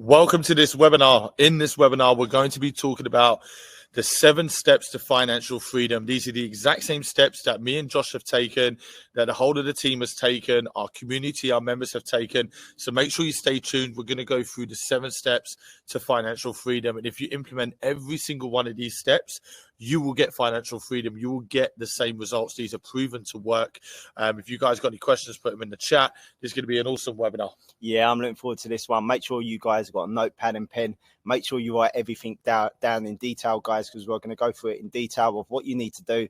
Welcome to this webinar. In this webinar, we're going to be talking about the 7 steps to financial freedom. These are the exact same steps that me and Josh have taken, that the whole of the team has taken, our community, our members have taken. So make sure you stay tuned. We're going to go through the 7 steps to financial freedom. And if you implement every single one of these steps, you will get financial freedom. You will get the same results. These are proven to work. If you guys got any questions, put them in the chat. This is going to be an awesome webinar. Yeah, I'm looking forward to this one. Make sure you guys have got a notepad and pen. Make sure you write everything down in detail, guys, because we're going to go through it in detail of what you need to do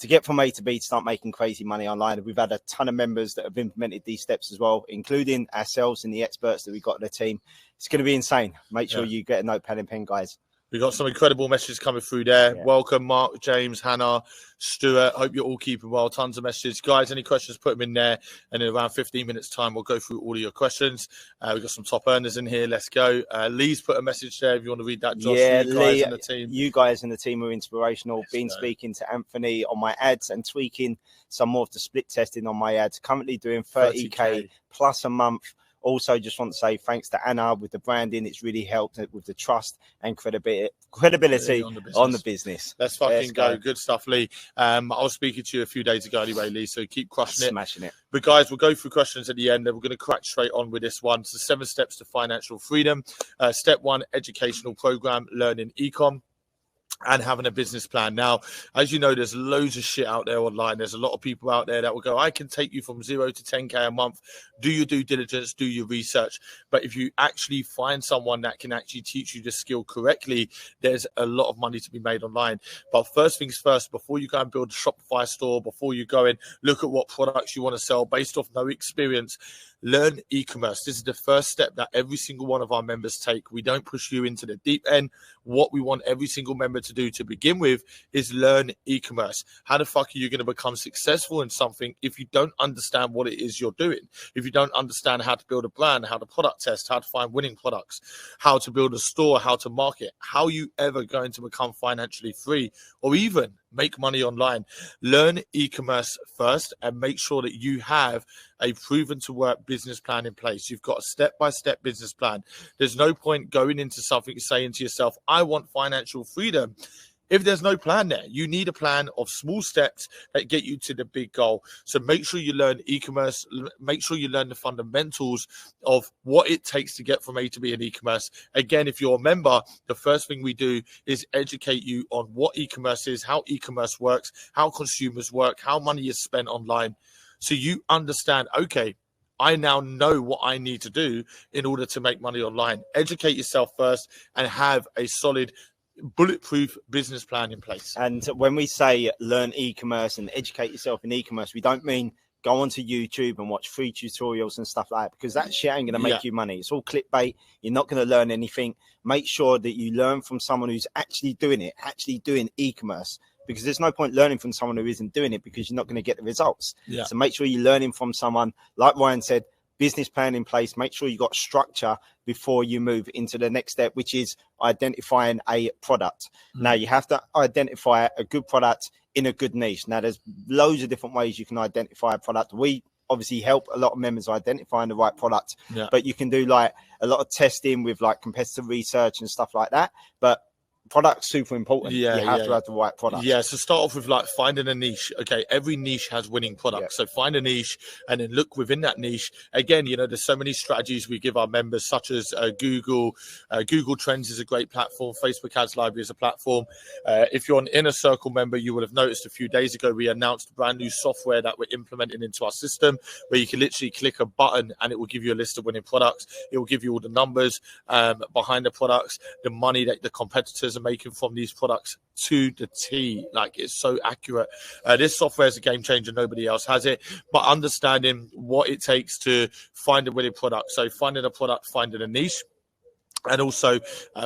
to get from A to B to start making crazy money online. We've had a ton of members that have implemented these steps as well, including ourselves and the experts that we've got in the team. It's going to be insane. Make sure you get a notepad and pen, guys. We've got some incredible messages coming through there. Yeah. Welcome, Mark, James, Hannah, Stuart. Hope you're all keeping well. Tons of messages. Guys, any questions, put them in there. And in around 15 minutes' time, we'll go through all of your questions. We've got some top earners in here. Let's go. Lee's put a message there if you want to read that, Josh. Yeah, Lee, and the team. You guys and the team are inspirational. Been speaking to Anthony on my ads and tweaking some more of the split testing on my ads. Currently doing 30K plus a month. Also, just want to say thanks to Anna with the branding. It's really helped with the trust and credibility on the business. Let's fucking go. Good stuff, Lee. I was speaking to you a few days ago anyway, Lee, so keep crushing it. Smashing it. But guys, we'll go through questions at the end, and we're going to crack straight on with this one. So 7 steps to financial freedom. Step 1, educational program, learning ecom and having a business plan. Now, as you know, there's loads of shit out there online. There's a lot of people out there that will go, I can take you from 0 to 10K a month. Do your due diligence, do your research. But if you actually find someone that can actually teach you the skill correctly, there's a lot of money to be made online. But first things first, before you go and build a Shopify store, before you go and look at what products you want to sell based off no experience, learn e-commerce. This is the first step that every single one of our members take. We don't push you into the deep end. What we want every single member to do to begin with is learn e-commerce. How the fuck are you going to become successful in something if you don't understand what it is you're doing? If you don't understand how to build a brand, how to product test, how to find winning products, how to build a store, how to market, how are you ever going to become financially free or even make money online? Learn e-commerce first and make sure that you have a proven to work business plan in place. You've got a step-by-step business plan. There's no point going into something saying to yourself, I want financial freedom, if there's no plan there. You need a plan of small steps that get you to the big goal. So make sure you learn e-commerce. Make sure you learn the fundamentals of what it takes to get from A to B in e-commerce. Again, if you're a member, the first thing we do is educate you on what e-commerce is, how e-commerce works, how consumers work, how money is spent online. So you understand, okay, I now know what I need to do in order to make money online. Educate yourself first and have a solid bulletproof business plan in place. And when we say learn e-commerce and educate yourself in e-commerce, we don't mean go onto YouTube and watch free tutorials and stuff like that, because that shit ain't going to make you money. It's all clickbait. You're not going to learn anything. Make sure that you learn from someone who's actually doing it, actually doing e-commerce, because there's no point learning from someone who isn't doing it, because you're not going to get the results. So make sure you're learning from someone, like Ryan said, business plan in place. Make sure you got structure before you move into the next step, which is identifying a product. Now, you have to identify a good product in a good niche. Now, there's loads of different ways you can identify a product. We obviously help a lot of members identifying the right product, but you can do like a lot of testing with like competitor research and stuff like that. But product's super important. You have to have the right product. So start off with like finding a niche. Okay, every niche has winning products. So find a niche and then look within that niche. Again, you know, there's so many strategies we give our members, such as Google. Google Trends is a great platform. Facebook Ads Library is a platform. If you're an Inner Circle member, you would have noticed a few days ago we announced a brand new software that we're implementing into our system, where you can literally click a button and it will give you a list of winning products. It will give you all the numbers behind the products, the money that the competitors are making from these products to the T. Like, it's so accurate. This software is a game changer. Nobody else has it. But understanding what it takes to find a winning product. So finding a product, finding a niche, and also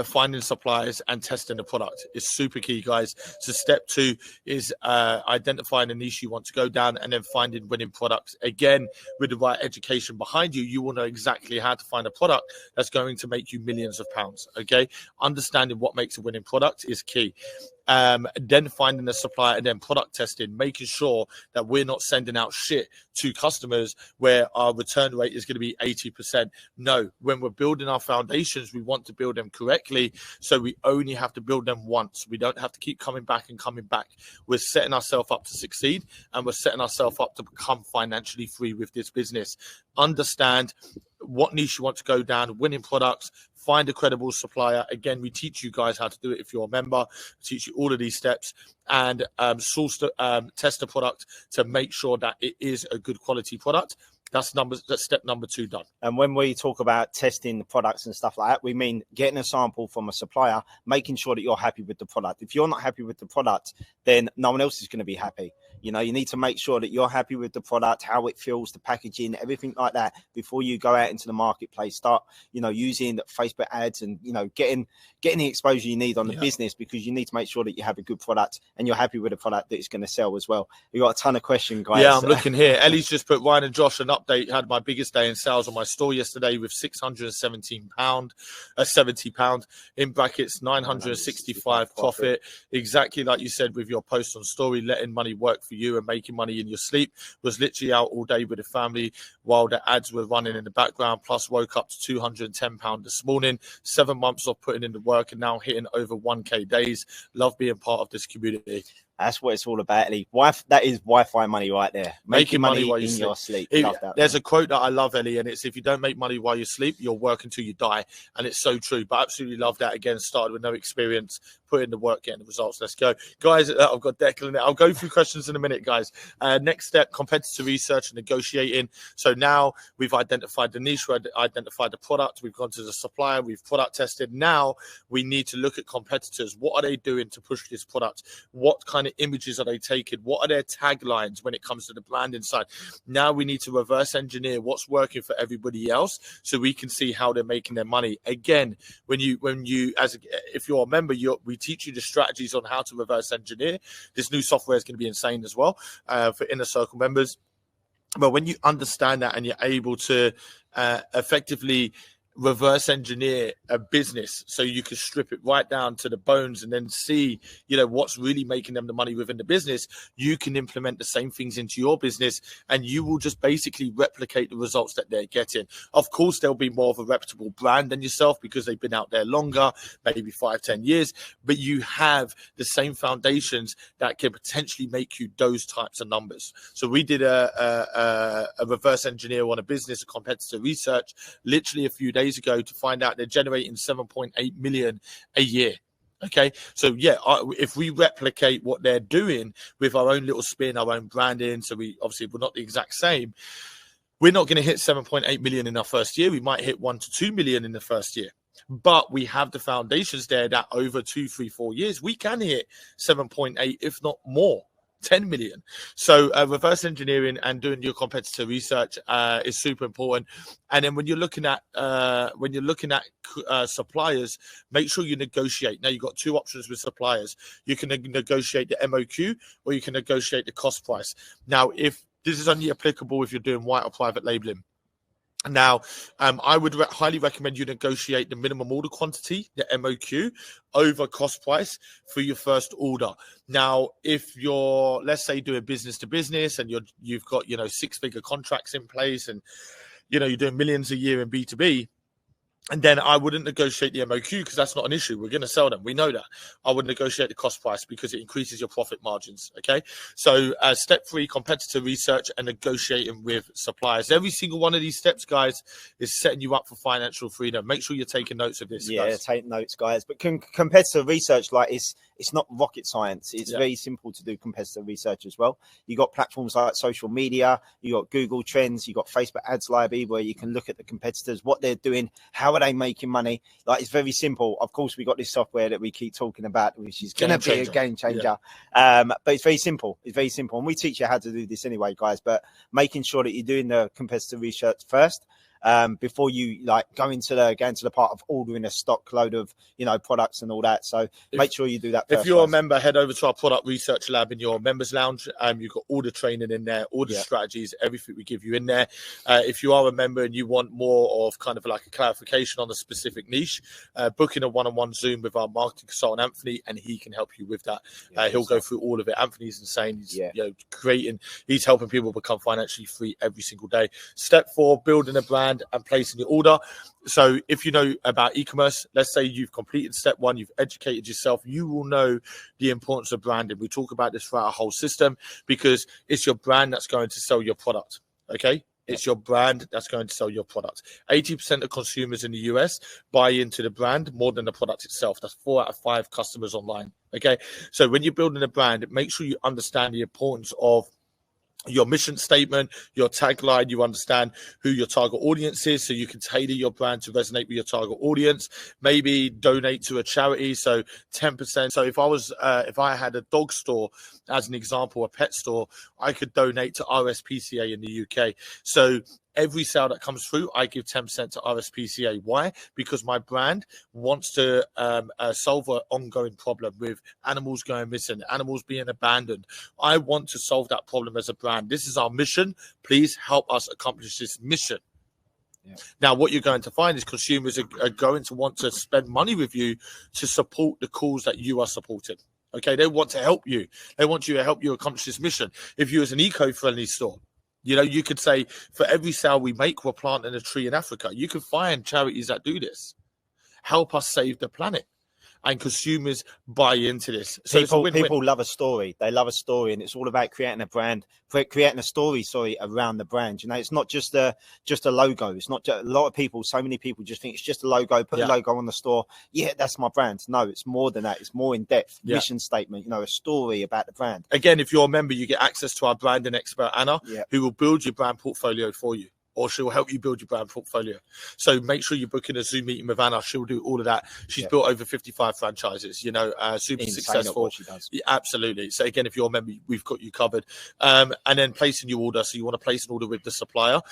finding suppliers and testing the product is super key, guys. So step 2 is identifying a niche you want to go down and then finding winning products. Again, with the right education behind you, you will know exactly how to find a product that's going to make you millions of pounds, okay? Understanding what makes a winning product is key. then finding the supplier, and then product testing, making sure that we're not sending out shit to customers where our return rate is going to be 80%. No, when we're building our foundations, we want to build them correctly. So we only have to build them once. We don't have to keep coming back and coming back. We're setting ourselves up to succeed, and we're setting ourselves up to become financially free with this business. Understand what niche you want to go down, winning products, find a credible supplier. Again, we teach you guys how to do it if you're a member. We teach you all of these steps, and test the product to make sure that it is a good quality product. That's step number 2 done. And when we talk about testing the products and stuff like that, we mean getting a sample from a supplier, making sure that you're happy with the product. If you're not happy with the product, then no one else is going to be happy. You know, you need to make sure that you're happy with the product, how it feels, the packaging, everything like that before you go out into the marketplace. Start, you know, using Facebook ads and, you know, getting the exposure you need on the business, because you need to make sure that you have a good product and you're happy with a product that it's going to sell as well. We got a ton of questions, guys. Yeah, I'm looking here. Ellie's just put, Ryan and Josh, an update. Had my biggest day in sales on my store yesterday with £617, £70 in brackets, 965 profit. Exactly like you said with your post on story, letting money work for you and making money in your sleep. Was literally out all day with the family while the ads were running in the background, plus woke up to £210 this morning. 7 months of putting in the work and now hitting over 1k days. Love being part of this community. That's what it's all about, Ellie. That is Wi-Fi money right there. Making money while you sleep. Your sleep. There's a quote that I love, Ellie, and it's, if you don't make money while you sleep, you'll work until you die. And it's so true. But I absolutely love that. Again, started with no experience, put in the work, getting the results. Let's go. Guys, I've got Declan there. I'll go through questions in a minute, guys. Next step, competitor research and negotiating. So now we've identified the niche, we've identified the product, we've gone to the supplier, we've product tested. Now we need to look at competitors. What are they doing to push this product? What kind of images are they taking? What are their taglines when it comes to the branding side? Now we need to reverse engineer what's working for everybody else so we can see how they're making their money. Again, if you're a member, we teach you the strategies on how to reverse engineer. This new software is going to be insane as well for Inner Circle members. But when you understand that and you're able to effectively reverse engineer a business, so you can strip it right down to the bones and then see, you know, what's really making them the money within the business, you can implement the same things into your business and you will just basically replicate the results that they're getting. Of course, there'll be more of a reputable brand than yourself because they've been out there longer, maybe 5-10 years, but you have the same foundations that can potentially make you those types of numbers. So we did a reverse engineer on a business, a competitor research, literally a few days ago, to find out they're generating 7.8 million a year. Okay, so yeah, if we replicate what they're doing with our own little spin, our own branding, so we're not the exact same, we're not going to hit 7.8 million in our first year. We might hit 1 to 2 million in the first year, but we have the foundations there that over 2, 3, 4 years we can hit 7.8, if not more. 10 million. So reverse engineering and doing your competitor research is super important. And then when you're looking at suppliers, make sure you negotiate. Now you've got 2 options with suppliers. You can negotiate the MOQ or you can negotiate the cost price. Now, if this is only applicable if you're doing white or private labeling. Now, I would highly recommend you negotiate the minimum order quantity, the MOQ, over cost price for your first order. Now, if you're, let's say, doing business to business and you've got, 6-figure contracts in place and, you're doing millions a year in B2B, and then I wouldn't negotiate the MOQ because that's not an issue. We're going to sell them. We know that. I would negotiate the cost price because it increases your profit margins. Okay. So step 3, competitor research and negotiating with suppliers. Every single one of these steps, guys, is setting you up for financial freedom. Make sure you're taking notes of this. Yeah, guys. Take notes, guys. But competitor research, it's not rocket science. It's very simple to do competitor research as well. You got platforms like social media, you got Google Trends, you got Facebook Ads Library where you can look at the competitors, what they're doing, how are they making money. It's very simple. Of course, we got this software that we keep talking about, which is going to be a game changer. Yeah. But it's very simple. It's very simple. And we teach you how to do this anyway, guys. But making sure that you're doing the competitor research first. before you like go into the part of ordering a stock load of, products and all that. So make sure you do that first. If you're a member, head over to our product research lab in your members lounge. You've got all the training in there, all the strategies, everything we give you in there. If you are a member and you want more of kind of like a clarification on a specific niche, book in a one-on-one Zoom with our marketing consultant, Anthony, and he can help you with that. He'll go through all of it. Anthony's insane. He's he's helping people become financially free every single day. Step 4, building a brand and placing your order. So if you know about e-commerce, let's say you've completed step 1, you've educated yourself, you will know the importance of branding. We talk about this throughout our whole system because it's your brand that's going to sell your product. Okay. It's your brand that's going to sell your product. 80% of consumers in the US buy into the brand more than the product itself. That's 4 out of 5 customers online. Okay. So when you're building a brand, make sure you understand the importance of your mission statement, your tagline. You understand who your target audience is, so you can tailor your brand to resonate with your target audience. Maybe donate to a charity, so 10%. So if I had a dog store, as an example, a pet store, I could donate to RSPCA in the UK. So every sale that comes through, I give 10% to RSPCA. Why? Because my brand wants to solve an ongoing problem with animals going missing, animals being abandoned. I want to solve that problem as a brand. This is our mission. Please help us accomplish this mission. Now, what you're going to find is consumers are going to want to spend money with you to support the cause that you are supporting. Okay, they want to help you. They want you to help you accomplish this mission. If you was an eco-friendly store, you could say, for every sale we make, we're planting a tree in Africa. You can find charities that do this. Help us save the planet. And consumers buy into this. So people love a story. They love a story, and it's all about creating a brand, creating a story around the brand. It's not just a logo. It's not just, a lot of people. So many people just think it's just a logo. Put a logo on the store. Yeah, that's my brand. No, it's more than that. It's more in depth. Mission statement. A story about the brand. Again, if you're a member, you get access to our branding expert Anna, who will build your brand portfolio for you. Or she'll help you build your brand portfolio. So make sure you book in a Zoom meeting with Anna. She'll do all of that. She's built over 55 franchises, super Insane successful. What she does. Yeah, absolutely. So again, if you're a member, we've got you covered. And then placing your order. So you want to place an order with the supplier.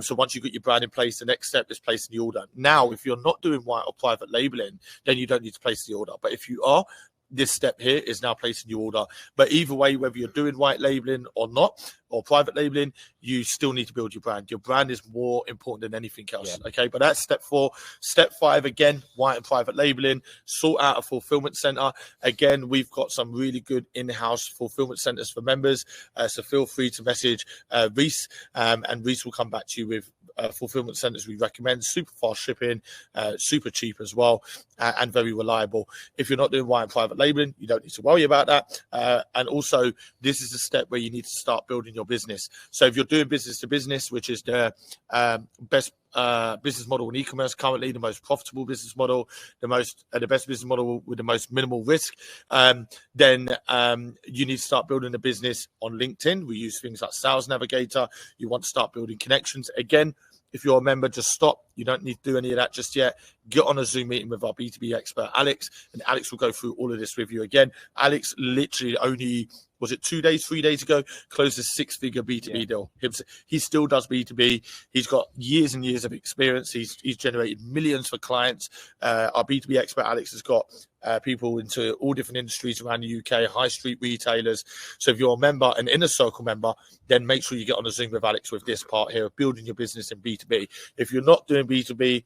So once you've got your brand in place, the next step is placing the order. Now, if you're not doing white or private labeling, then you don't need to place the order. But if you are, this step here is now placing your order. But either way, whether you're doing white labeling or not, or private labeling, you still need to build your brand. Your brand is more important than anything else. Okay, but that's step 4. Step 5, again, white and private labeling. Sort out a fulfillment center. Again, we've got some really good in-house fulfillment centers for members. So feel free to message Reese, and Reese will come back to you with fulfillment centers we recommend. Super fast shipping, super cheap as well, and very reliable. If you're not doing white and private labeling, you don't need to worry about that. And also, this is the step where you need to start building your business. So if you're doing business to business, which is the best business model in e-commerce currently, the most profitable business model, the best business model with the most minimal risk, then you need to start building a business on LinkedIn. We use things like Sales Navigator. You want to start building connections. Again, if you're a member, just stop. You don't need to do any of that just yet. Get on a Zoom meeting with our B2B expert, Alex, and Alex will go through all of this with you. Again, Alex literally only, was it 3 days ago, closed a 6-figure B2B deal. He still does B2B. He's got years and years of experience. He's generated millions for clients. Our B2B expert, Alex, has got people into all different industries around the UK, high street retailers. So if you're a member, an Inner Circle member, then make sure you get on a Zoom with Alex with this part here of building your business in B2B. If you're not doing B2B,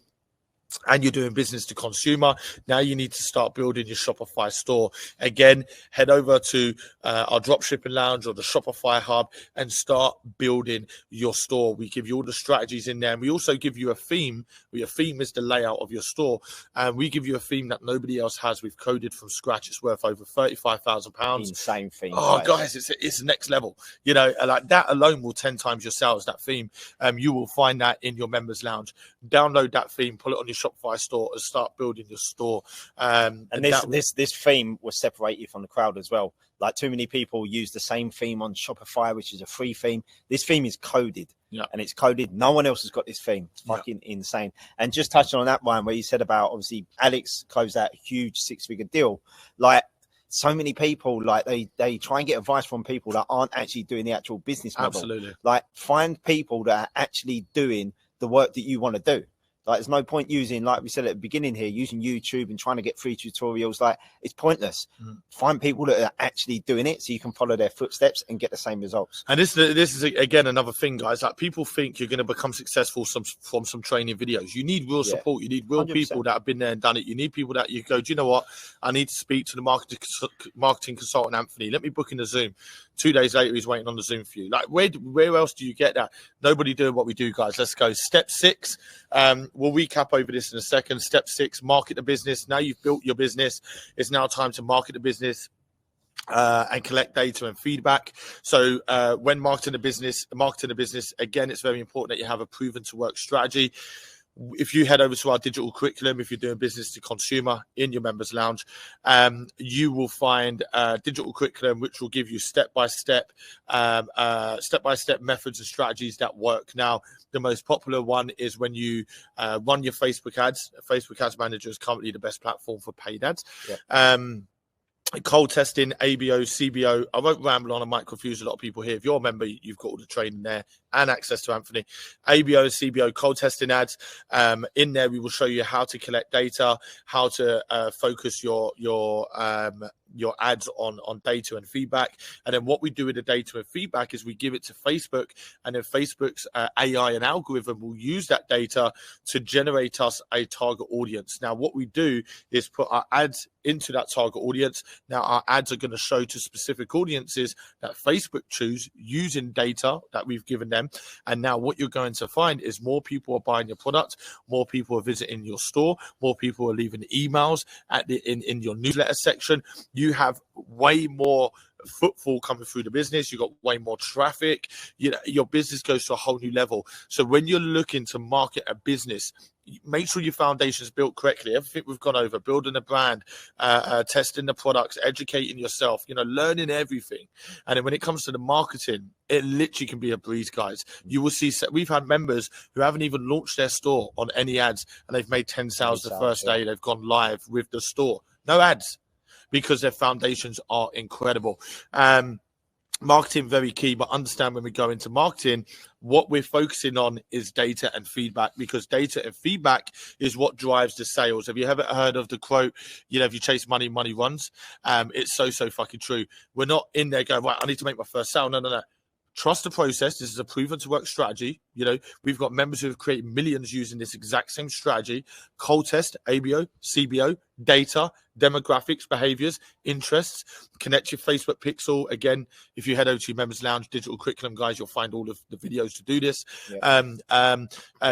and you're doing business to consumer, now you need to start building your Shopify store. Again, head over to our dropshipping lounge or the Shopify hub and start building your store. We give you all the strategies in there, and we also give you a theme. Your theme is the layout of your store, and we give you a theme that nobody else has. We've coded from scratch. It's worth over £35,000. Insane theme. Oh, guys, it's next level. Like that alone will 10 times your sales. That theme, you will find that in your members lounge. Download that theme, pull it on your Shopify store, and start building your store. And this theme will separate you from the crowd as well. Like, too many people use the same theme on Shopify, which is a free theme. This theme is coded, and it's coded. No one else has got this theme. It's fucking insane. And just touching on that one where you said about, obviously, Alex closed that huge 6-figure deal. Like, so many people, like, they try and get advice from people that aren't actually doing the actual business model. Absolutely. Like, find people that are actually doing the work that you want to do. Like, there's no point using, like we said at the beginning here, using YouTube and trying to get free tutorials. Like, it's pointless. Find people that are actually doing it so you can follow their footsteps and get the same results. And this is again another thing, guys. Like, people think you're going to become successful from some training videos. You need real support. You need real 100%. People that have been there and done it. You need people that you go, do you know what? I need to speak to the marketing consultant Anthony. Let me book in a Zoom. 2 days later, he's waiting on the Zoom for you. Like, where else do you get that? Nobody doing what we do, guys. Let's go. Step 6. We'll recap over this in a second. Step 6, market the business. Now you've built your business. It's now time to market the business and collect data and feedback. So when marketing a business, again, it's very important that you have a proven to work strategy. If you head over to our digital curriculum, if you're doing business to consumer in your members lounge, you will find a digital curriculum which will give you step-by-step methods and strategies that work. Now, the most popular one is when you run your Facebook ads. Facebook Ads Manager is currently the best platform for paid ads. Yeah. Cold testing, ABO, CBO. I won't ramble on. I might confuse a lot of people here. If you're a member, you've got all the training there and access to Anthony. ABO, CBO, cold testing ads. In there, we will show you how to collect data, how to focus your ads on data and feedback. And then what we do with the data and feedback is we give it to Facebook, and then Facebook's AI and algorithm will use that data to generate us a target audience. Now, what we do is put our ads into that target audience. Now, our ads are going to show to specific audiences that Facebook choose using data that we've given them. And now what you're going to find is more people are buying your product, more people are visiting your store, more people are leaving emails in your newsletter section. You have way more footfall coming through the business. You've got way more traffic. You know, your business goes to a whole new level. So when you're looking to market a business, make sure your foundation is built correctly. Everything we've gone over, building a brand, testing the products, educating yourself, learning everything. And then when it comes to the marketing, it literally can be a breeze, guys. You will see, we've had members who haven't even launched their store on any ads, and they've made 10 sales the first day. They've gone live with the store. No ads, because their foundations are incredible. Marketing, very key, but understand when we go into marketing, what we're focusing on is data and feedback, because data and feedback is what drives the sales. Have you ever heard of the quote, if you chase money, money runs? It's so fucking true. We're not in there going, right, I need to make my first sale. No. Trust the process. This is a proven to work strategy. We've got members who have created millions using this exact same strategy. Cold test, ABO, CBO, data, demographics, behaviors, interests. Connect your Facebook pixel. Again, if you head over to your members lounge digital curriculum, guys, you'll find all of the videos to do this. Yeah.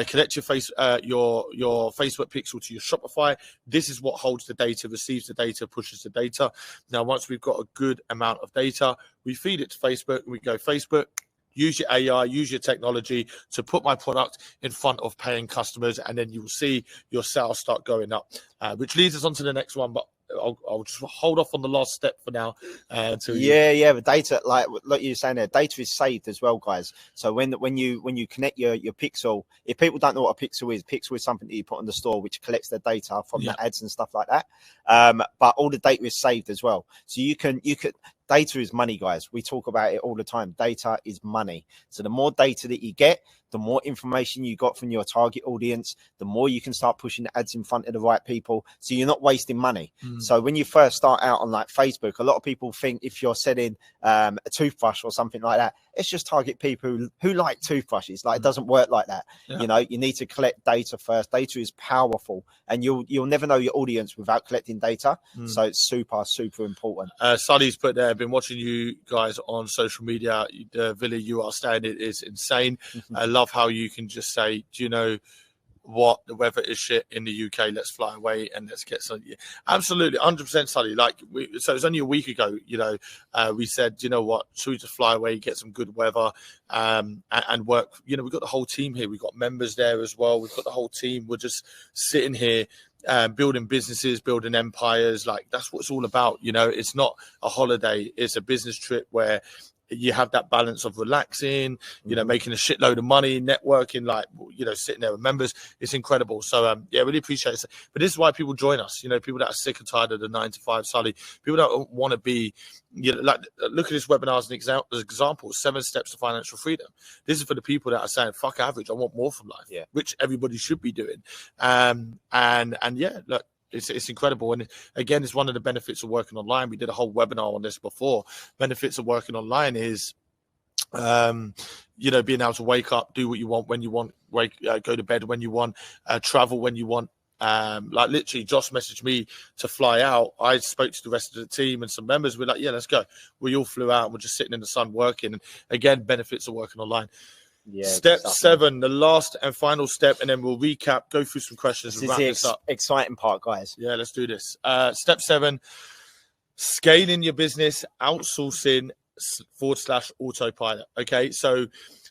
Connect your Facebook pixel to your Shopify. This is what holds the data, receives the data, pushes the data. Now, once we've got a good amount of data, we feed it to Facebook. We go, Facebook, use your AI, use your technology to put my product in front of paying customers, and then you will see your sales start going up, which leads us on to the next one. But I'll just hold off on the last step for now. But data, like you were saying there, data is saved as well, guys. So when you connect your pixel, if people don't know what a pixel is something that you put on the store which collects their data from the ads and stuff like that. But all the data is saved as well. So you could. Data is money, guys. We talk about it all the time. Data is money. So the more data that you get, the more information you got from your target audience, the more you can start pushing the ads in front of the right people. So you're not wasting money. So when you first start out on like Facebook, a lot of people think if you're selling a toothbrush or something like that, it's just target people who like toothbrushes. Like, it doesn't work like that. Yeah. You need to collect data first. Data is powerful, and you'll never know your audience without collecting data. So it's super important. Sully's put there, been watching you guys on social media. The villa you are staying in is insane. I love how you can just say, do you know what, the weather is shit in the UK, let's fly away and let's get some. Absolutely 100% Sully. So it was only a week ago, we said, you know what, should we just fly away, get some good weather, and work. We've got the whole team here, we've got members there as well, we've got the whole team, we're just sitting here building businesses, building empires. Like, that's what it's all about. It's not a holiday, it's a business trip where you have that balance of relaxing, you know, making a shitload of money, networking, like, you know, sitting there with members. It's incredible. So, yeah, really appreciate it. But this is why people join us, you know, people that are sick and tired of the 9 to 5 Sully, people that want to be, you know, like, look at this webinar as an example, 7 steps to financial freedom. This is for the people that are saying, fuck average, I want more from life, which everybody should be doing. And yeah, look, it's incredible. And again, it's one of the benefits of working online. We did a whole webinar on this before. Benefits of working online is, you know, being able to wake up, do what you want when you want, go to bed when you want, travel when you want. Like literally, Josh messaged me to fly out. I spoke to the rest of the team and some members. We're like, yeah, let's go. We all flew out and we're just sitting in the sun working. And again, benefits of working online. Yeah, step 7, the last and final step, and then we'll recap, go through some questions. This is the exciting part, guys. Yeah, let's do this. Step 7, scaling your business, outsourcing / autopilot. Okay, so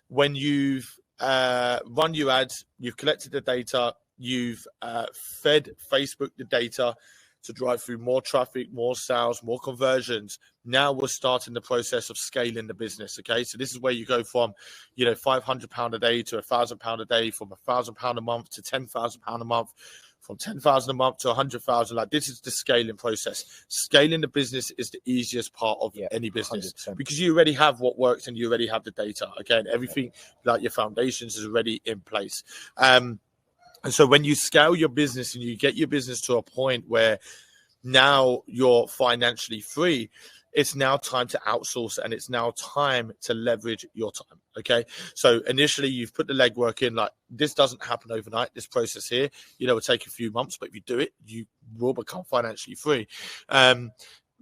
when you've run your ads, you've collected the data, you've fed Facebook the data to drive through more traffic, more sales, more conversions. Now we're starting the process of scaling the business. Okay, so this is where you go from, you know, £500 a day to £1,000 a day, from £1,000 a month to £10,000 a month, from 10,000 a month to 100,000. Like, this is the scaling process. Scaling the business is the easiest part of any business 100%. Because you already have what works and you already have the data. Again, everything like your foundations is already in place. And so when you scale your business and you get your business to a point where now you're financially free, it's now time to outsource and it's now time to leverage your time. Okay. So initially you've put the legwork in. Like, this doesn't happen overnight. This process here, you know, will take a few months, but if you do it, you will become financially free.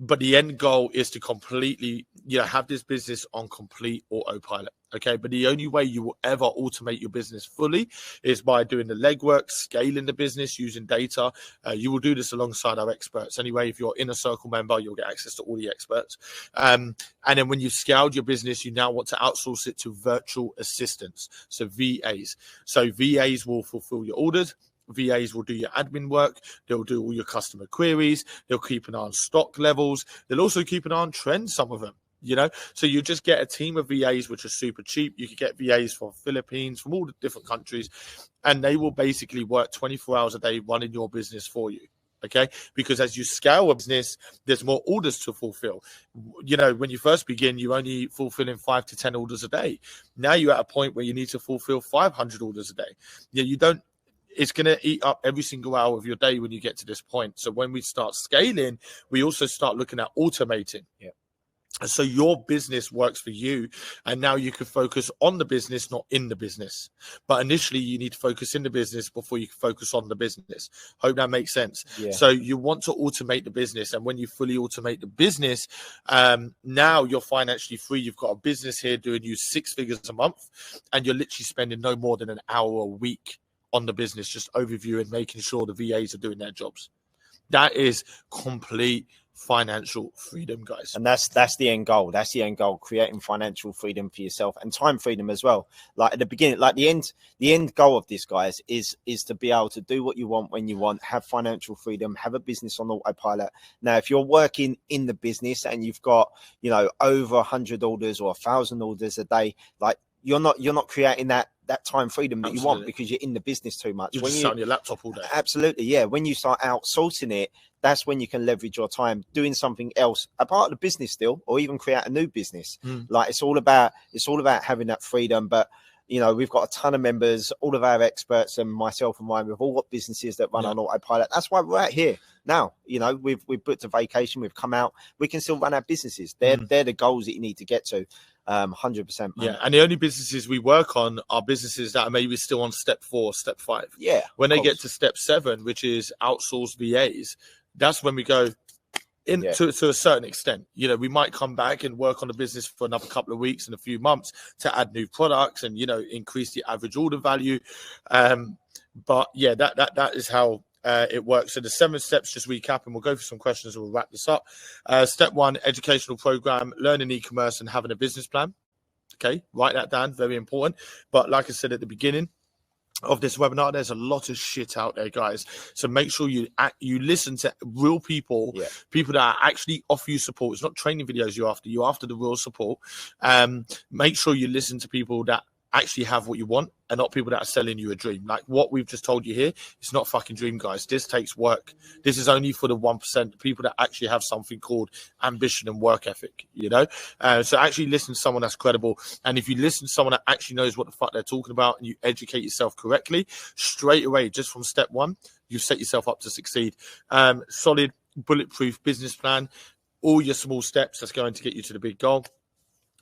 But the end goal is to completely, you know, have this business on complete autopilot. Okay. But the only way you will ever automate your business fully is by doing the legwork, scaling the business, using data. You will do this alongside our experts. Anyway, if you're Inner Circle member, you'll get access to all the experts. And then when you've scaled your business, you now want to outsource it to virtual assistants. So VAs. So VAs will fulfill your orders. VAs will do your admin work. They'll do all your customer queries. They'll keep an eye on stock levels. They'll also keep an eye on trends, some of them, you know. So you just get a team of VAs, which are super cheap. You can get VAs from Philippines, from all the different countries, and they will basically work 24 hours a day running your business for you. Okay, because as you scale a business, there's more orders to fulfill. You know, when you first begin, you only fulfilling 5 to 10 orders a day. Now you're at a point where you need to fulfill 500 orders a day. Yeah, you don't. It's going to eat up every single hour of your day when you get to this point. So when we start scaling, we also start looking at automating. Yeah. So your business works for you, and now you can focus on the business, not in the business. But initially, you need to focus in the business before you can focus on the business. Hope that makes sense. Yeah. So you want to automate the business, and when you fully automate the business, now you're financially free. You've got a business here doing you 6 figures a month, and you're literally spending no more than an hour a week on the business, just overviewing, making sure the VAs are doing their jobs. That is complete financial freedom, guys. And that's the end goal. That's the end goal, creating financial freedom for yourself and time freedom as well. Like at the beginning, like the end goal of this, guys, is to be able to do what you want when you want, have financial freedom, have a business on autopilot. Now, if you're working in the business and you've got, you know, over 100 orders or 1,000 orders a day, like you're not creating that time freedom that you want because you're in the business too much. You're just on your laptop all day. Absolutely, yeah. When you start outsourcing it, that's when you can leverage your time doing something else, a part of the business still, or even create a new business. Like it's all about having that freedom. But you know, we've got a ton of members, all of our experts and myself and mine, we've all got businesses that run on autopilot. That's why we're out here now. You know, we've booked a vacation, we've come out, we can still run our businesses. They're the goals that you need to get to. 100%. Yeah, and the only businesses we work on are businesses that are maybe still on step 4, step 5. Yeah. When they get to step 7, which is outsourced VAs, that's when we go to a certain extent. You know, we might come back and work on the business for another couple of weeks and a few months to add new products and, you know, increase the average order value. But yeah, that is how it works. So the 7 steps, just recap, and we'll go for some questions and we'll wrap this up. Step 1, educational program, learning e-commerce and having a business plan. Okay, write that down, very important. But like I said at the beginning, of this webinar. There's a lot of shit out there, guys, so make sure you listen to real people, people that actually offer you support. It's not training videos you're after the real support. Make sure you listen to people that actually have what you want, and not people that are selling you a dream. Like what we've just told you here, it's not fucking dream, guys. This takes work. This is only for the 1%, people that actually have something called ambition and work ethic, you know. So actually listen to someone that's credible, and if you listen to someone that actually knows what the fuck they're talking about, and you educate yourself correctly, straight away, just from step one, you set yourself up to succeed. Solid, bulletproof business plan, all your small steps, that's going to get you to the big goal.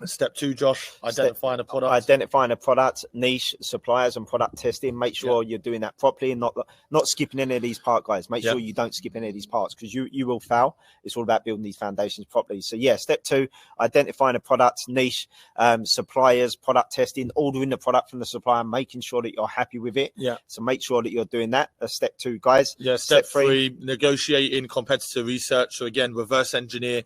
Step 2, Josh, identifying a product. Identifying a product, niche, suppliers, and product testing. Make sure you're doing that properly and not skipping any of these parts, guys. Make sure you don't skip any of these parts, because you will fail. It's all about building these foundations properly. So yeah, step 2, identifying a product, niche, suppliers, product testing, ordering the product from the supplier, making sure that you're happy with it. Yeah. So make sure that you're doing that. That's step 2, guys. Yeah. Step 3, negotiating competitor research. So again, reverse engineer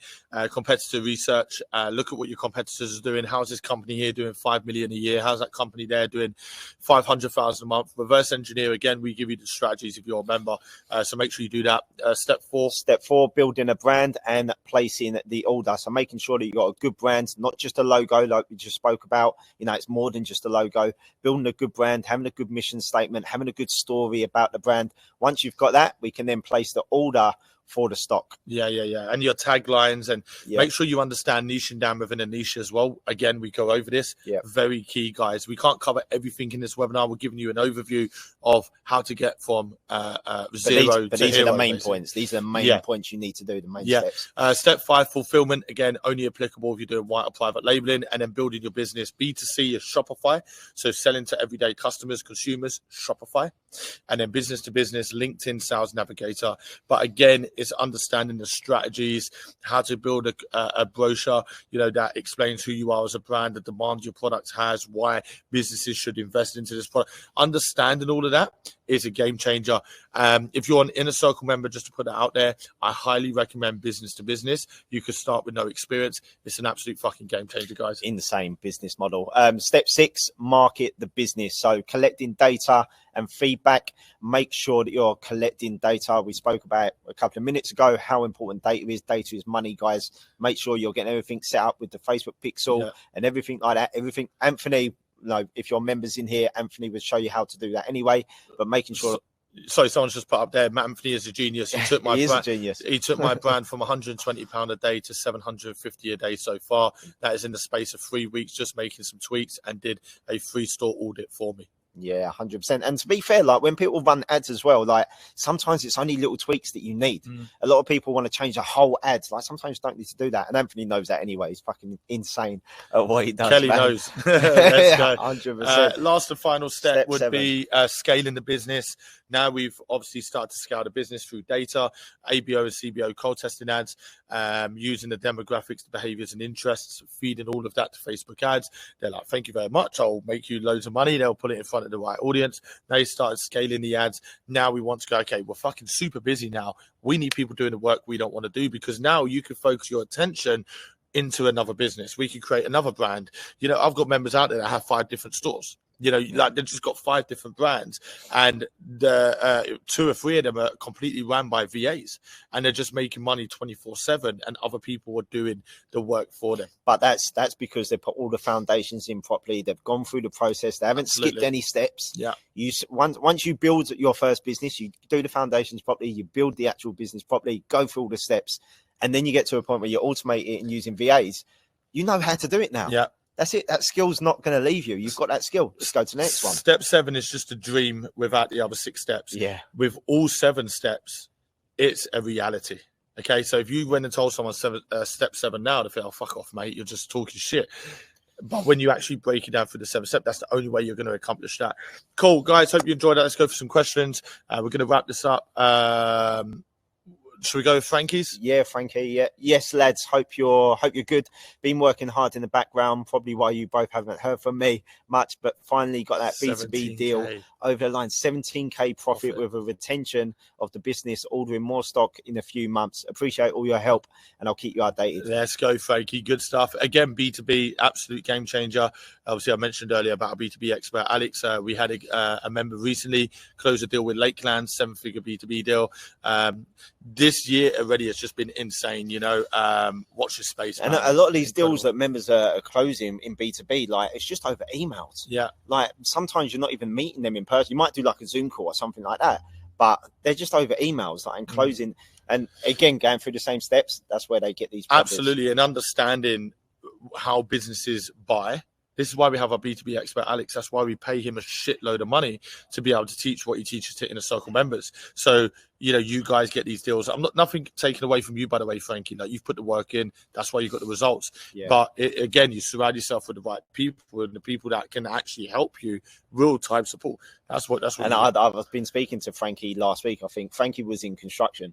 competitor research. Look at what your competitors are doing. How's this company here doing 5 million a year? How's that company there doing 500,000 a month? Reverse engineer. Again, we give you the strategies if you're a member. So make sure you do that. Step 4, building a brand and placing the order. So making sure that you've got a good brand, not just a logo like we just spoke about. You know, it's more than just a logo. Building a good brand, having a good mission statement, having a good story about the brand. Once you've got that, we can then place the order for the stock. Yeah. And your taglines, and make sure you understand niching down within a niche as well. Again, we go over this. Very key, guys. We can't cover everything in this webinar. We're giving you an overview of how to get from zero to these hero, are the main basically. points. These are the main points you need to do, the main steps. Step 5, fulfillment. Again, only applicable if you're doing white or private labeling. And then building your business. B2C is Shopify. So selling to everyday customers, consumers, Shopify. And then business to business, LinkedIn Sales Navigator. But again, it's understanding the strategies, how to build a brochure, you know, that explains who you are as a brand, the demand your product has, why businesses should invest into this product. Understanding all of that is a game changer. If you're an Inner Circle member, just to put that out there, I highly recommend business to business. You could start with no experience. It's an absolute fucking game changer, guys. Insane business model. Step 6, market the business. So collecting data and feedback. Make sure that you're collecting data. We spoke about a couple of minutes ago how important data is. Data is money, guys. Make sure you're getting everything set up with the Facebook pixel and everything like that. Everything. Anthony, if you're members in here, Anthony will show you how to do that anyway. But making sure. Sorry, someone's just put up there. Matt Anthony is a genius. He took my brand. He took my brand from £120 a day to £750 a day so far. That is in the space of 3 weeks, just making some tweaks, and did a free store audit for me. Yeah, 100%. And to be fair, like when people run ads as well, like sometimes it's only little tweaks that you need. A lot of people want to change the whole ads. Like sometimes you don't need to do that. And Anthony knows that anyway. He's fucking insane at what he does. Kelly knows. Let's go. 100%. Last and final step would be scaling the business. Now we've obviously started to scale the business through data, ABO and CBO cold testing ads, using the demographics, the behaviors and interests, feeding all of that to Facebook ads. They're like, thank you very much. I'll make you loads of money. They'll put it in front of the right audience. They started scaling the ads. Now we want to go, okay, we're fucking super busy now. We need people doing the work we don't want to do, because now you can focus your attention into another business. We can create another brand. You know, I've got members out there that have 5 different stores. You know, like they've just got 5 different brands, and the 2 or 3 of them are completely run by VAs, and they're just making money 24/7, and other people are doing the work for them. But that's because they put all the foundations in properly. They've gone through the process. They haven't skipped any steps. Yeah. Once you build your first business, you do the foundations properly. You build the actual business properly. Go through all the steps, and then you get to a point where you automate it and using VAs. You know how to do it now. Yeah. That's it. That skill's not going to leave you. You've got that skill. Let's go to the next one. Step 7 is just a dream without the other 6 steps. Yeah. With all 7 steps, it's a reality. Okay. So if you went and told someone step 7 now, they feel, oh, fuck off, mate. You're just talking shit. But when you actually break it down through the 7 steps, that's the only way you're going to accomplish that. Cool, guys. Hope you enjoyed that. Let's go for some questions. We're going to wrap this up. Should we go with Frankie's? Yeah, Frankie. Yeah. Yes, lads. Hope you're good. Been working hard in the background, probably why you both haven't heard from me much, but finally got that B2B deal over the line. 17k profit with a retention of the business, ordering more stock in a few months. Appreciate all your help, and I'll keep you updated. Let's go, Frankie. Good stuff. Again, B2B, absolute game changer. Obviously, I mentioned earlier about a B2B expert, Alex. We had a member recently close a deal with Lakeland, 7-figure B2B deal. This year already, it's just been insane. Watch this space. And a lot of these deals that members are closing in B2B, like it's just over emails. Yeah. Like sometimes you're not even meeting them in person. You might do like a Zoom call or something like that, but they're just over emails, like, and closing. And again, going through the same steps, that's where they get these profits. Absolutely. And understanding how businesses buy. This is why we have our B2B expert, Alex. That's why we pay him a shitload of money to be able to teach what he teaches to Inner Circle members. So, you guys get these deals. Nothing taken away from you, by the way, Frankie. Like, you've put the work in. That's why you got the results. Yeah. But again, you surround yourself with the right people and the people that can actually help you, real-time support. That's what. And I've been speaking to Frankie last week. I think Frankie was in construction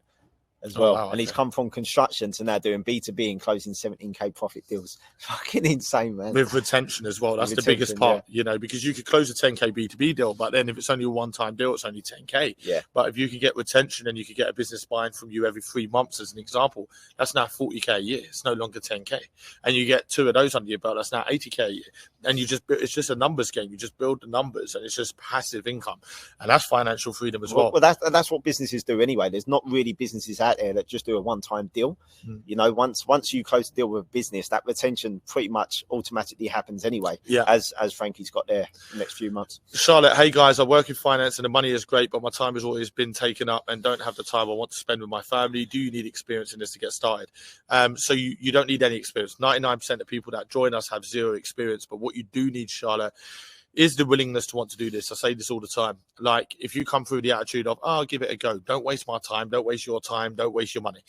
as well. Wow, and he's come from construction to now doing B2B and closing 17k profit deals. Fucking insane, man. With retention as well. That's the biggest part, because you could close a 10k B2B deal, but then if it's only a one-time deal, it's only 10k. Yeah. But if you could get retention and you could get a business buying from you every 3 months, as an example, that's now 40k a year. It's no longer 10k. And you get 2 of those under your belt, that's now 80k a year. And it's just a numbers game. You just build the numbers and it's just passive income. And that's financial freedom as well. Well, that's what businesses do anyway. There's not really businesses out there that just do a one-time deal. Once you close the deal with a business, that retention pretty much automatically happens anyway. Yeah. As Frankie's got there the next few months. Charlotte, hey guys, I work in finance and the money is great, but my time has always been taken up and don't have the time I want to spend with my family. Do you need experience in this to get started? So you don't need any experience. 99% of people that join us have zero experience, but what you do need, Charlotte, is the willingness to want to do this. I say this all the time. Like, if you come through the attitude of, I'll give it a go. Don't waste my time. Don't waste your time. Don't waste your money.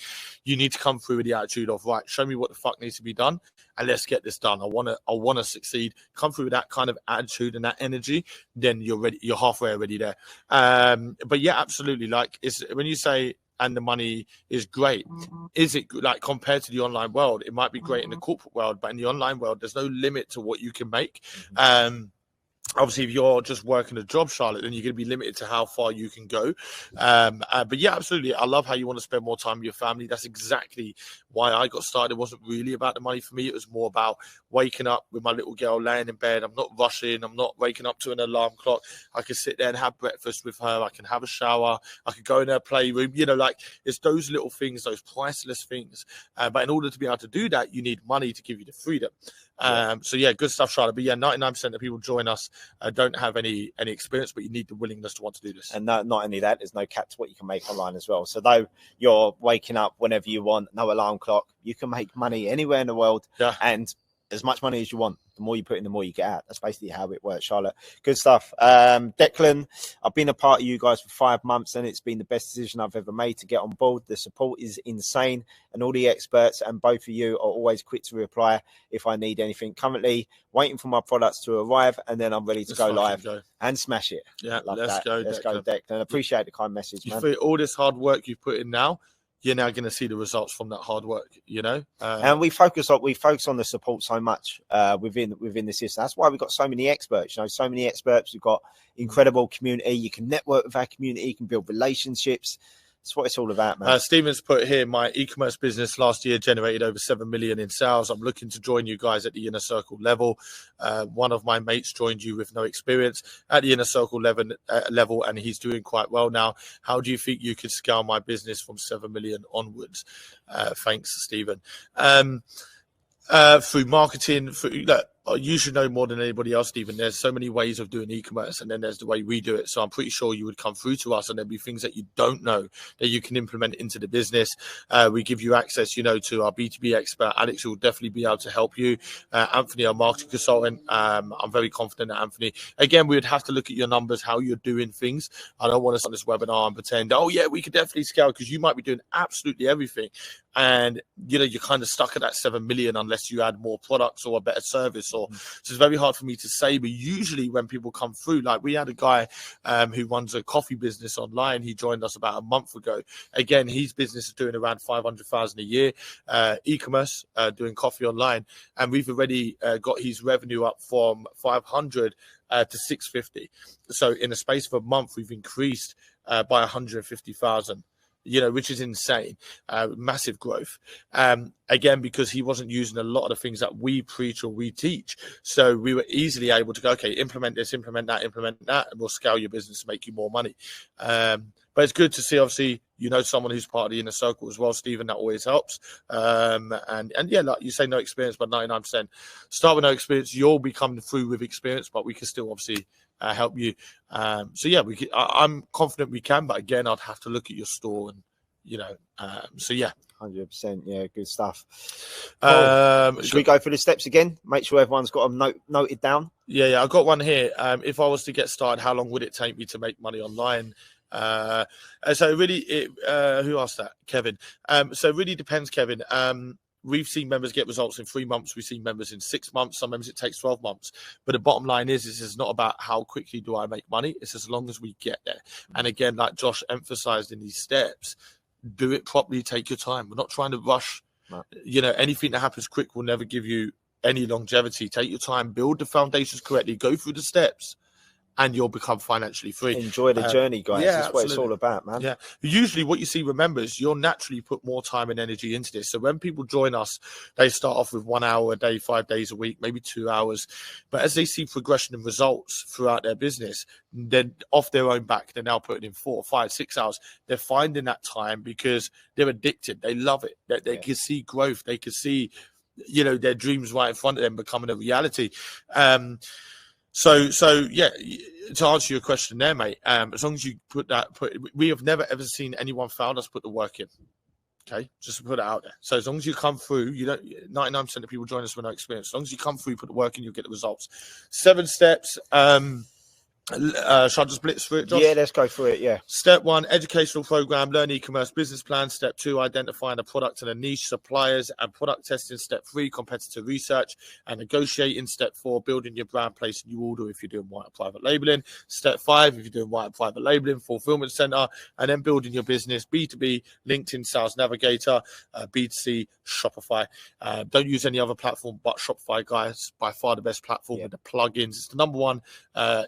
You need to come through with the attitude of, right, show me what the fuck needs to be done and let's get this done. I want to succeed. Come through with that kind of attitude and that energy, then you're ready. You're halfway already there. But yeah, absolutely. Like, it's when you say, and the money is great. Is it like compared to the online world? It might be great in the corporate world, but in the online world, there's no limit to what you can make. Obviously, if you're just working a job, Charlotte, then you're going to be limited to how far you can go. But yeah, absolutely. I love how you want to spend more time with your family. That's exactly why I got started. It wasn't really about the money for me. It was more about waking up with my little girl laying in bed. I'm not rushing. I'm not waking up to an alarm clock. I can sit there and have breakfast with her. I can have a shower. I can go in her playroom. It's those little things, those priceless things. But in order to be able to do that, you need money to give you the freedom. So yeah, good stuff, Charlotte. But yeah, 99% of people join us don't have any experience, but you need the willingness to want to do this. And not only that, there's no cap to what you can make online as well. So though you're waking up whenever you want, no alarm clock, you can make money anywhere in the world, and as much money as you want. The more you put in, the more you get out. That's basically how it works, Charlotte. Good stuff. Declan, I've been a part of you guys for 5 months and it's been the best decision I've ever made to get on board. The support is insane and all the experts and both of you are always quick to reply if I need anything. Currently waiting for my products to arrive and then I'm ready to go live and smash it. Yeah, let's go, Declan. Appreciate the kind message, man. For all this hard work you've put in now, you're now going to see the results from that hard work, And we focus on the support so much within the system. That's why we've got so many experts. So many experts. We've got incredible community. You can network with our community. You can build relationships. That's what it's all about, man. Stephen's put here, my e-commerce business last year generated over 7 million in sales. I'm looking to join you guys at the Inner Circle level. One of my mates joined you with no experience at the Inner Circle level, and he's doing quite well now. How do you think you could scale my business from 7 million onwards? Thanks, Stephen. Through marketing, you should know more than anybody else, Stephen. There's so many ways of doing e-commerce, and then there's the way we do it. So I'm pretty sure you would come through to us, and there'd be things that you don't know that you can implement into the business. We give you access, to our B2B expert. Alex will definitely be able to help you. Anthony, our marketing consultant. I'm very confident that Anthony. Again, we would have to look at your numbers, how you're doing things. I don't want to start this webinar and pretend, oh yeah, we could definitely scale, because you might be doing absolutely everything. and you're kind of stuck at that 7 million unless you add more products or a better service. So it's very hard for me to say. But usually when people come through, like we had a guy who runs a coffee business online. He joined us about a month ago. Again, his business is doing around 500,000 a year, e-commerce, doing coffee online, and we've already got his revenue up from 500 to 650. So in the space of a month, we've increased by 150,000. Which is insane, massive growth. Again, because he wasn't using a lot of the things that we preach or we teach. So we were easily able to go, okay, implement this, implement that, and we'll scale your business to make you more money. But it's good to see, obviously, someone who's part of the inner circle as well, Stephen. That always helps. And yeah, like you say, no experience, but 99%. Start with no experience. You'll be coming through with experience, but we can still obviously help you. So yeah, I'm confident we can, but again, I'd have to look at your store and, so yeah. 100%. Yeah, good stuff. Should we go through the steps again? Make sure everyone's got them noted down. Yeah, I've got one here. If I was to get started, how long would it take me to make money online? So really, who asked that? Kevin. So it really depends, Kevin. We've seen members get results in 3 months. We've seen members in 6 months. Sometimes it takes 12 months. But the bottom line is it's not about how quickly do I make money. It's as long as we get there. And again, like Josh emphasized in these steps, do it properly. Take your time. We're not trying to rush. No. Anything that happens quick will never give you any longevity. Take your time. Build the foundations correctly. Go through the steps. And you'll become financially free. Enjoy the journey, guys. Yeah, that's what it's all about, man. Yeah. Usually what you see with members, you'll naturally put more time and energy into this. So when people join us, they start off with 1 hour a day, 5 days a week, maybe 2 hours. But as they see progression and results throughout their business, then off their own back, they're now putting in 4, 5, 6 hours. They're finding that time because they're addicted. They love it. They can see growth. They can see, their dreams right in front of them becoming a reality. So yeah, to answer your question there, mate, as long as you we have never ever seen anyone fail us put the work in. Okay, just to put it out there. So as long as you come through, 99% of people join us with no experience. As long as you come through, put the work in, you'll get the results. 7 steps. Shall I just blitz through it, Josh? Yeah, let's go through it, yeah. Step 1, educational program, learn e-commerce business plan. Step 2, identifying a product and a niche, suppliers and product testing. Step 3, competitor research and negotiating. Step 4, building your brand, placing your order if you're doing white and private labeling. Step 5, if you're doing white and private labeling, fulfillment center, and then building your business, B2B, LinkedIn Sales Navigator, B2C, Shopify. Don't use any other platform but Shopify, guys. By far the best platform with the plugins. It's the number 1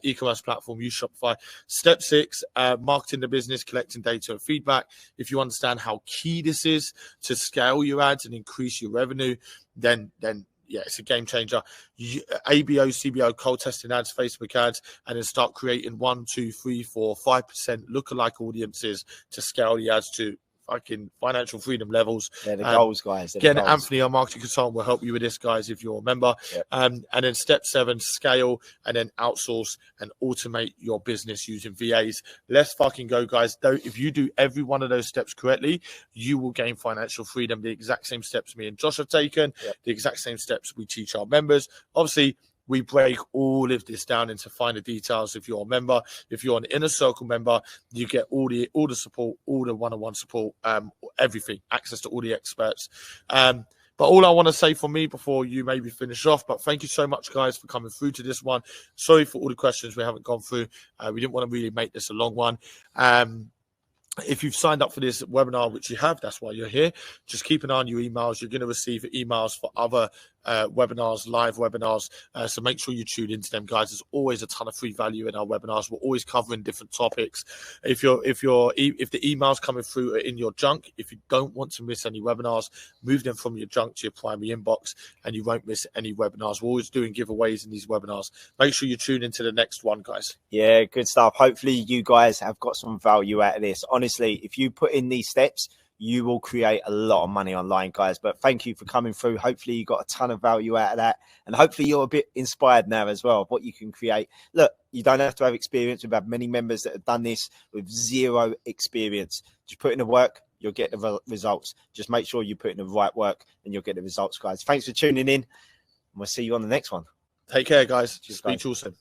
e-commerce platform. Use Shopify. Step 6, marketing the business, collecting data and feedback. If you understand how key this is to scale your ads and increase your revenue, then yeah, it's a game changer. ABO, CBO, cold testing ads, Facebook ads, and then start creating 1, 2, 3, 4, 5% lookalike audiences to scale the ads to fucking financial freedom levels. They're the goals, guys. Again, Anthony, our marketing consultant, will help you with this, guys, if you're a member. Yep. And then step 7, scale and then outsource and automate your business using VAs. Let's fucking go, guys. If you do every one of those steps correctly, you will gain financial freedom. The exact same steps me and Josh have taken, the exact same steps we teach our members. Obviously, we break all of this down into finer details. If you're a member, if you're an inner circle member, you get all the support, all the one-on-one support, everything, access to all the experts. But all I want to say for me before you maybe finish off, but thank you so much, guys, for coming through to this one. Sorry for all the questions we haven't gone through. We didn't want to really make this a long one. If you've signed up for this webinar, which you have, that's why you're here. Just keep an eye on your emails. You're going to receive emails for other webinars, live webinars. So make sure you tune into them, guys. There's always a ton of free value in our webinars. We're always covering different topics. If the emails coming through are in your junk, if you don't want to miss any webinars, move them from your junk to your primary inbox, and you won't miss any webinars. We're always doing giveaways in these webinars. Make sure you tune into the next one, guys. Yeah, good stuff. Hopefully you guys have got some value out of this. Honestly, if you put in these steps, you will create a lot of money online, guys. But thank you for coming through. Hopefully you got a ton of value out of that. And hopefully you're a bit inspired now as well of what you can create. Look, you don't have to have experience. We've had many members that have done this with 0 experience. Just put in the work, you'll get the results. Just make sure you put in the right work and you'll get the results, guys. Thanks for tuning in. And we'll see you on the next one. Take care, guys. Cheers, Speak guys. to you soon.